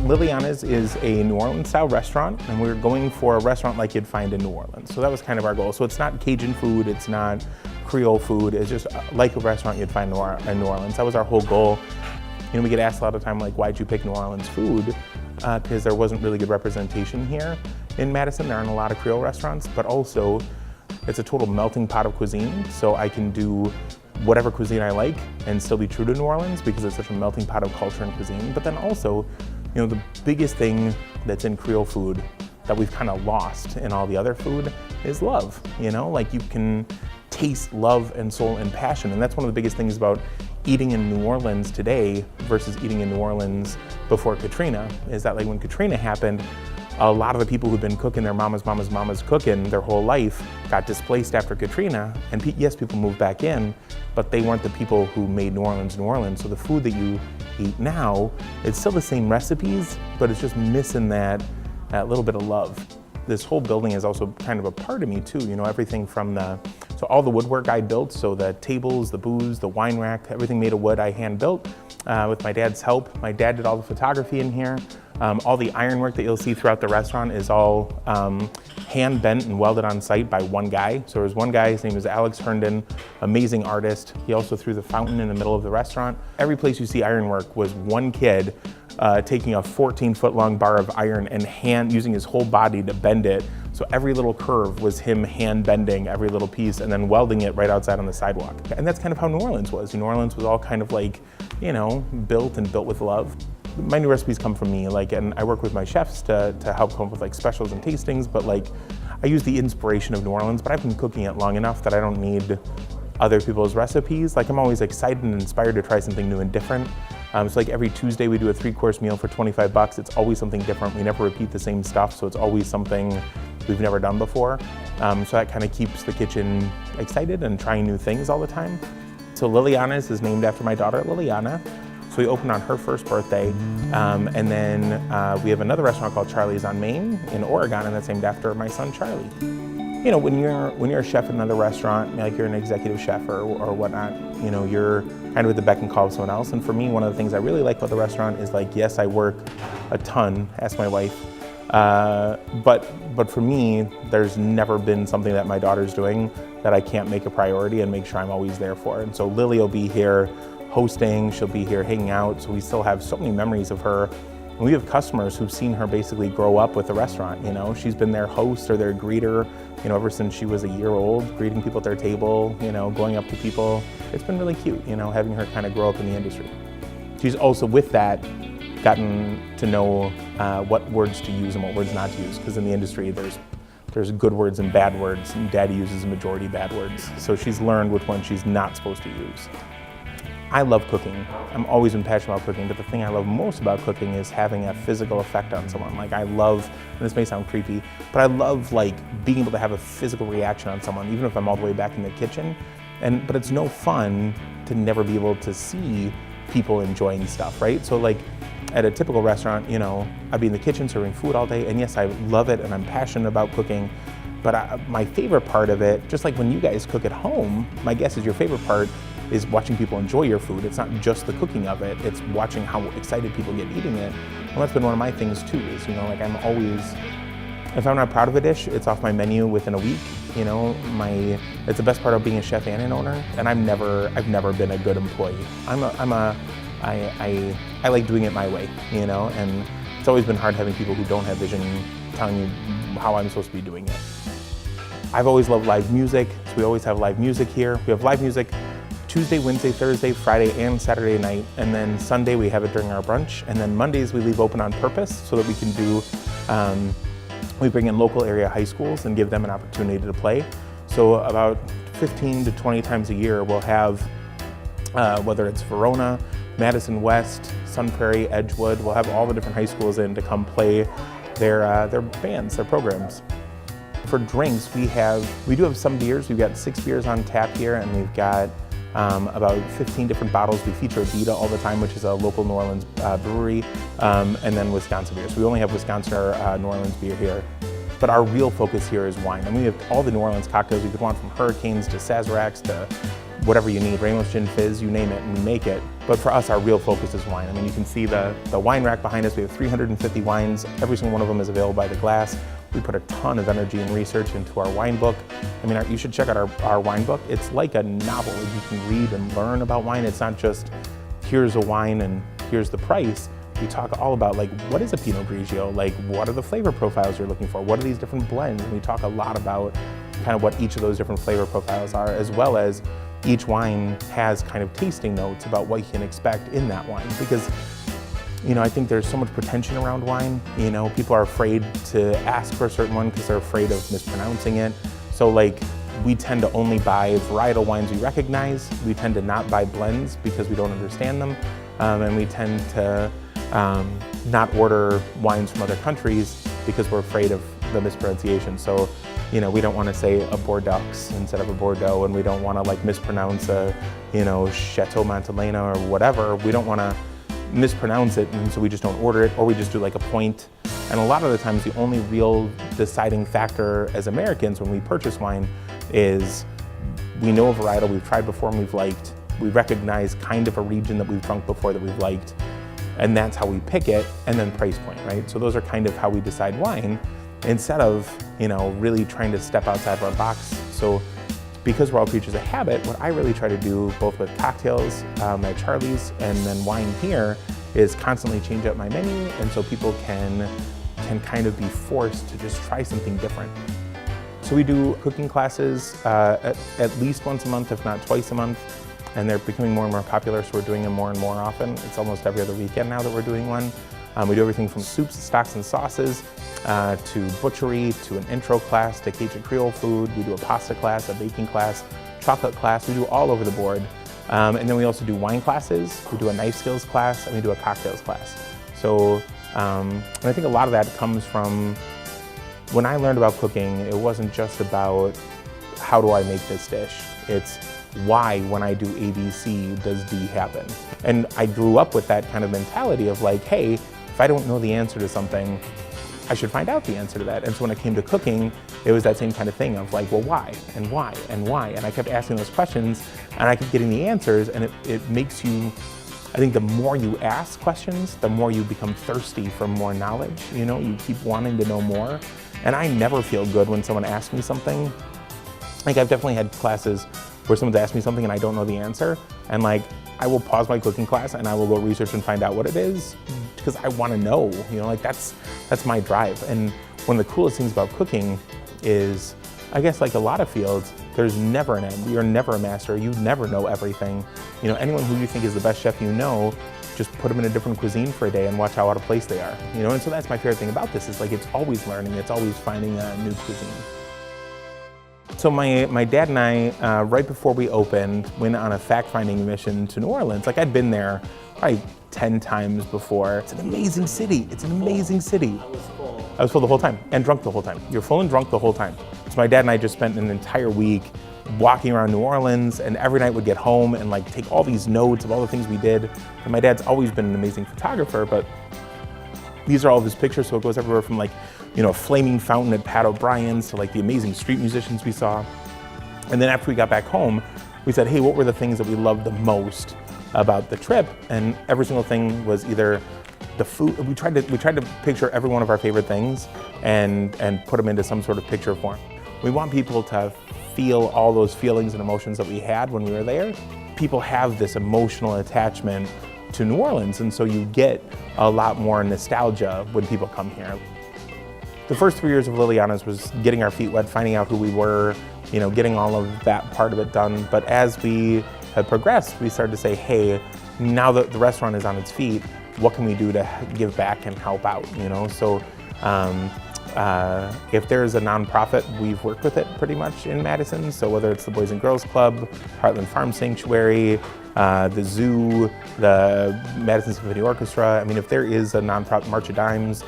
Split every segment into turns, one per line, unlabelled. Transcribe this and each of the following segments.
Liliana's is a New Orleans style restaurant, and we're going for a restaurant like you'd find in New Orleans. So that was kind of our goal. So it's not Cajun food, it's not Creole food, it's just like a restaurant you'd find in New Orleans. That was our whole goal. You know, we get asked a lot of time, like, why'd you pick New Orleans food? Because there wasn't really good representation here in Madison. There aren't a lot of Creole restaurants, but also it's a total melting pot of cuisine. So I can do whatever cuisine I like and still be true to New Orleans because it's such a melting pot of culture and cuisine. But then also, you know, the biggest thing that's in Creole food that we've kind of lost in all the other food is love. You know, like, you can taste love and soul and passion. And that's one of the biggest things about eating in New Orleans today versus eating in New Orleans before Katrina, is that, like, when Katrina happened, a lot of the people who've been cooking their mama's cooking their whole life got displaced after Katrina. And yes, people moved back in, but they weren't the people who made New Orleans, New Orleans. So the food that you eat now, it's still the same recipes, but it's just missing that little bit of love. This whole building is also kind of a part of me too, you know, everything from so all the woodwork I built, so the tables, the booze, the wine rack, everything made of wood I hand built with my dad's help. My dad did all the photography in here. All the ironwork that you'll see throughout the restaurant is all hand bent and welded on site by one guy. So there's one guy, his name is Alex Herndon, amazing artist. He also threw the fountain in the middle of the restaurant. Every place you see ironwork was one kid taking a 14-foot long bar of iron and using his whole body to bend it. So every little curve was him hand bending every little piece and then welding it right outside on the sidewalk. And that's kind of how New Orleans was. New Orleans was all kind of like, you know, built with love. My new recipes come from me, like, and I work with my chefs to help come up with like specials and tastings, but like, I use the inspiration of New Orleans, but I've been cooking it long enough that I don't need other people's recipes. Like, I'm always excited and inspired to try something new and different. So like every Tuesday we do a 3-course meal for 25 bucks. It's always something different. We never repeat the same stuff, so it's always something we've never done before. So that kind of keeps the kitchen excited and trying new things all the time. So Liliana's is named after my daughter, Liliana. So we opened on her first birthday. And then we have another restaurant called Charlie's on Main in Oregon, and that's named after my son, Charlie. You know, when you're a chef in another restaurant, like you're an executive chef or whatnot, you know, you're kind of at the beck and call of someone else. And for me, one of the things I really like about the restaurant is, like, yes, I work a ton, ask my wife, but for me, there's never been something that my daughter's doing that I can't make a priority and make sure I'm always there for. And so Lily will be here hosting, she'll be here hanging out, so we still have so many memories of her. And we have customers who've seen her basically grow up with the restaurant, you know. She's been their host or their greeter, you know, ever since she was a year old, greeting people at their table, you know, going up to people. It's been really cute, you know, having her kind of grow up in the industry. She's also, with that, gotten to know what words to use and what words not to use, because in the industry there's good words and bad words, and Daddy uses a majority bad words. So she's learned which ones she's not supposed to use. I love cooking. I'm always been passionate about cooking, but the thing I love most about cooking is having a physical effect on someone. Like, I love, and this may sound creepy, but I love, like, being able to have a physical reaction on someone, even if I'm all the way back in the kitchen. But it's no fun to never be able to see people enjoying stuff, right? So, like, at a typical restaurant, you know, I'd be in the kitchen serving food all day, and yes, I love it and I'm passionate about cooking, but my favorite part of it, just like when you guys cook at home, my guess is your favorite part is watching people enjoy your food. It's not just the cooking of it, it's watching how excited people get eating it. And that's been one of my things too, is, you know, like, I'm always, if I'm not proud of a dish, it's off my menu within a week. You know, it's the best part of being a chef and an owner, and I've never been a good employee. I like doing it my way, you know, and it's always been hard having people who don't have vision telling you how I'm supposed to be doing it. I've always loved live music, so we always have live music here. We have live music Tuesday, Wednesday, Thursday, Friday, and Saturday night, and then Sunday we have it during our brunch, and then Mondays we leave open on purpose so that we can do, we bring in local area high schools and give them an opportunity to play. So about 15 to 20 times a year we'll have, whether it's Verona, Madison West, Sun Prairie, Edgewood, we'll have all the different high schools in to come play their bands, their programs. For drinks, we do have some beers. We've got 6 beers on tap here, and we've got about 15 different bottles. We feature Abita all the time, which is a local New Orleans brewery, and then Wisconsin beer. So we only have Wisconsin or New Orleans beer here. But our real focus here is wine. And we have all the New Orleans cocktails you could want, from hurricanes to Sazeracs to whatever you need, Ramos Gin Fizz, you name it, and we make it. But for us, our real focus is wine. I mean, you can see the wine rack behind us. We have 350 wines. Every single one of them is available by the glass. We put a ton of energy and research into our wine book. I mean, you should check out our wine book. It's like a novel. You can read and learn about wine. It's not just, here's a wine and here's the price. We talk all about, like, what is a Pinot Grigio? Like, what are the flavor profiles you're looking for? What are these different blends? And we talk a lot about kind of what each of those different flavor profiles are, as well as each wine has kind of tasting notes about what you can expect in that wine. Because, you know, I think there's so much pretension around wine. You know, people are afraid to ask for a certain one because they're afraid of mispronouncing it. So, like, we tend to only buy varietal wines we recognize. We tend to not buy blends because we don't understand them. And we tend to not order wines from other countries because we're afraid of the mispronunciation. So, you know, we don't want to say a Bordeaux instead of a Bordeaux, and we don't want to, like, mispronounce a, you know, Chateau Montelena or whatever. We don't want to mispronounce it, and so we just don't order it, or we just do like a point. And a lot of the times, the only real deciding factor as Americans when we purchase wine is we know a varietal we've tried before and we've liked. We recognize kind of a region that we've drunk before that we've liked, and that's how we pick it, and then price point, right? So those are kind of how we decide wine, instead of, you know, really trying to step outside of our box. So because we're all creatures of habit, what I really try to do, both with cocktails at Charlie's and then wine here, is constantly change up my menu, and so people can kind of be forced to just try something different. So we do cooking classes at least once a month, if not twice a month, and they're becoming more and more popular, so we're doing them more and more often. It's almost every other weekend now that we're doing one. We do everything from soups, stocks, and sauces, to butchery, to an intro class, to Cajun Creole food. We do a pasta class, a baking class, chocolate class. We do all over the board. And then we also do wine classes. We do a knife skills class, and we do a cocktails class. So, and I think a lot of that comes from when I learned about cooking. It wasn't just about how do I make this dish. It's why, when I do ABC, does D happen? And I grew up with that kind of mentality of, like, hey, if I don't know the answer to something, I should find out the answer to that. And so when it came to cooking, it was that same kind of thing of, like, well, why, and why, and why? And I kept asking those questions, and I kept getting the answers, and it makes you, I think the more you ask questions, the more you become thirsty for more knowledge. You know, you keep wanting to know more. And I never feel good when someone asks me something. Like, I've definitely had classes where someone's asked me something and I don't know the answer, and, like, I will pause my cooking class and I will go research and find out what it is, because I want to know, you know, like, that's my drive. And one of the coolest things about cooking is, I guess, like a lot of fields, there's never an end. You're never a master. You never know everything. You know, anyone who you think is the best chef you know, just put them in a different cuisine for a day and watch how out of place they are. You know, and so that's my favorite thing about this, is, like, it's always learning. It's always finding a new cuisine. So my dad and I, right before we opened, went on a fact-finding mission to New Orleans. Like, I'd been there probably 10 times before. It's an amazing city. It's an amazing city. I was full the whole time, and drunk the whole time. You're full and drunk the whole time. So my dad and I just spent an entire week walking around New Orleans, and every night we'd get home and, like, take all these notes of all the things we did. And my dad's always been an amazing photographer, but these are all of his pictures, so it goes everywhere from, like, you know, a flaming fountain at Pat O'Brien's to, like, the amazing street musicians we saw. And then after we got back home, we said, hey, what were the things that we loved the most about the trip? And every single thing was either the food. We tried to picture every one of our favorite things and put them into some sort of picture form. We want people to feel all those feelings and emotions that we had when we were there. People have this emotional attachment to New Orleans, and so you get a lot more nostalgia when people come here. The first 3 years of Liliana's was getting our feet wet, finding out who we were, you know, getting all of that part of it done. But as we have progressed, we started to say, hey, now that the restaurant is on its feet, what can we do to give back and help out, you know? So if there's a nonprofit, we've worked with it pretty much in Madison. So whether it's the Boys and Girls Club, Heartland Farm Sanctuary, the zoo, the Madison Symphony Orchestra, I mean, if there is a nonprofit, March of Dimes,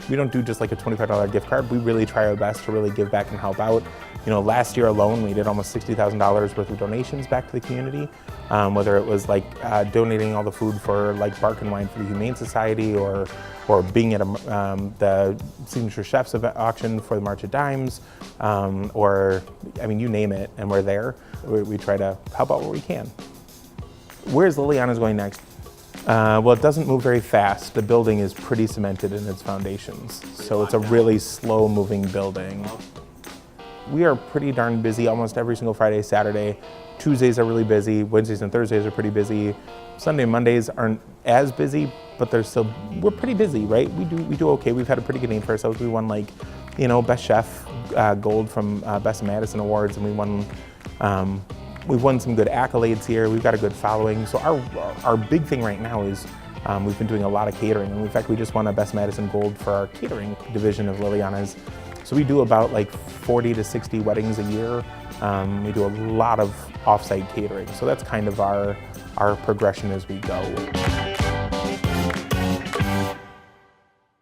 we don't do just like a $25 gift card. We really try our best to really give back and help out. You know, last year alone, we did almost $60,000 worth of donations back to the community, whether it was like donating all the food for like Bark and Wine for the Humane Society, or being at the Signature Chefs auction for the March of Dimes, or I mean, you name it, and we're there. We try to help out where we can. Where's Liliana's going next? Well, it doesn't move very fast. The building is pretty cemented in its foundations, so it's a really slow-moving building. We are pretty darn busy almost every single Friday, Saturday. Tuesdays are really busy. Wednesdays and Thursdays are pretty busy. Sunday and Mondays aren't as busy, but we're pretty busy, right? We do okay. We've had a pretty good name for ourselves. We won like, you know, Best Chef Gold from Best of Madison Awards, and we've won some good accolades here. We've got a good following. So our big thing right now is we've been doing a lot of catering. And in fact, we just won a Best Madison Gold for our catering division of Liliana's. So we do about like 40 to 60 weddings a year. We do a lot of off-site catering. So that's kind of our progression as we go.